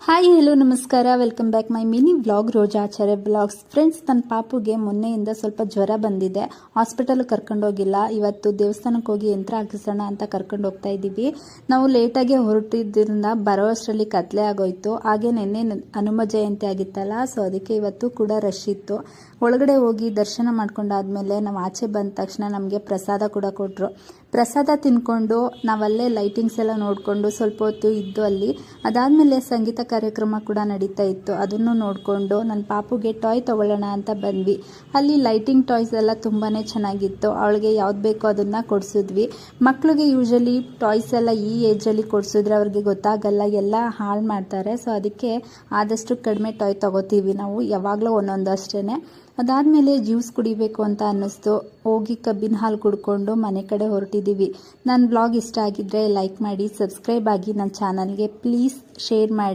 Hi hello ನಮಸ್ಕಾರ, welcome back my mini vlog Roja Acharya vlogs. Friends, ನನ್ನ ಪಾಪುಗೆ ಮೊನ್ನೆಯಿಂದ ಸ್ವಲ್ಪ ಜ್ವರ ಬಂದಿದೆ. ಹಾಸ್ಪಿಟಲ್ ಕರ್ಕೊಂಡೋಗಿಲ್ಲ. ಇವತ್ತು ದೇವಸ್ಥಾನಕ್ಕೆ ಹೋಗಿ ಯಂತ್ರ ಹಾಕಿಸೋಣ ಅಂತ ಕರ್ಕೊಂಡು ಹೋಗ್ತಾ ಇದ್ದೀವಿ. ನಾವು ಲೇಟಾಗಿ ಹೊರಟಿದ್ದರಿಂದ ಬರೋ ಅಷ್ಟರಲ್ಲಿ ಕತ್ಲೆ ಆಗೋಯ್ತು. ಹಾಗೆ ನಿನ್ನೆ ಹನುಮ ಜಯಂತಿ ಆಗಿತ್ತಲ್ಲ, ಸೊ ಅದಕ್ಕೆ ಇವತ್ತು ಕೂಡ ರಶ್ ಇತ್ತು. ಒಳಗಡೆ ಹೋಗಿ ದರ್ಶನ ಮಾಡ್ಕೊಂಡಾದ್ಮೇಲೆ ನಾವು ಆಚೆ ಬಂದ ತಕ್ಷಣ ನಮಗೆ ಪ್ರಸಾದ ಕೂಡ ಕೊಟ್ಟರು. ಪ್ರಸಾದ ತಿನ್ಕೊಂಡು ನಾವಲ್ಲೇ ಲೈಟಿಂಗ್ಸ್ ಎಲ್ಲ ನೋಡಿಕೊಂಡು ಸ್ವಲ್ಪ ಹೊತ್ತು ಇದ್ದು ಅಲ್ಲಿ. ಅದಾದಮೇಲೆ ಸಂಗೀತ ಕಾರ್ಯಕ್ರಮ ಕೂಡ ನಡೀತಾ ಇತ್ತು. ಅದನ್ನು ನೋಡಿಕೊಂಡು ನನ್ನ ಪಾಪುಗೆ ಟಾಯ್ ತೊಗೊಳ್ಳೋಣ ಅಂತ ಬಂದ್ವಿ. ಅಲ್ಲಿ ಲೈಟಿಂಗ್ ಟಾಯ್ಸ್ ಎಲ್ಲ ತುಂಬಾ ಚೆನ್ನಾಗಿತ್ತು. ಅವಳಿಗೆ ಯಾವ್ದು ಬೇಕೋ ಅದನ್ನು ಕೊಡಿಸಿದ್ವಿ. ಮಕ್ಕಳಿಗೆ ಯೂಶಲಿ ಟಾಯ್ಸ್ ಎಲ್ಲ ಈ ಏಜಲ್ಲಿ ಕೊಡಿಸಿದ್ರೆ ಅವ್ರಿಗೆ ಗೊತ್ತಾಗಲ್ಲ, ಎಲ್ಲ ಹಾಳು ಮಾಡ್ತಾರೆ. ಸೊ ಅದಕ್ಕೆ ಆದಷ್ಟು ಕಡಿಮೆ ಟಾಯ್ ತೊಗೋತೀವಿ ನಾವು, ಯಾವಾಗಲೂ ಒಂದೊಂದು ಅಷ್ಟೇ. ಅದಾದಮೇಲೆ ಜ್ಯೂಸ್ ಕುಡಿಬೇಕು ಅಂತ ಅನ್ನಿಸ್ತು. ಹೋಗಿ ಕಬ್ಬಿನ ಹಾಲು ಕುಡ್ಕೊಂಡು ಮನೆ ಕಡೆ ಹೊರಟಿದ್ದೀವಿ. ನನ್ನ ಬ್ಲಾಗ್ ಇಷ್ಟ ಆಗಿದ್ದರೆ ಲೈಕ್ ಮಾಡಿ, ಸಬ್ಸ್ಕ್ರೈಬ್ ಆಗಿ, ನನ್ನ ಚಾನಲ್ಗೆ ಪ್ಲೀಸ್ ಶೇರ್ ಮಾಡಿ.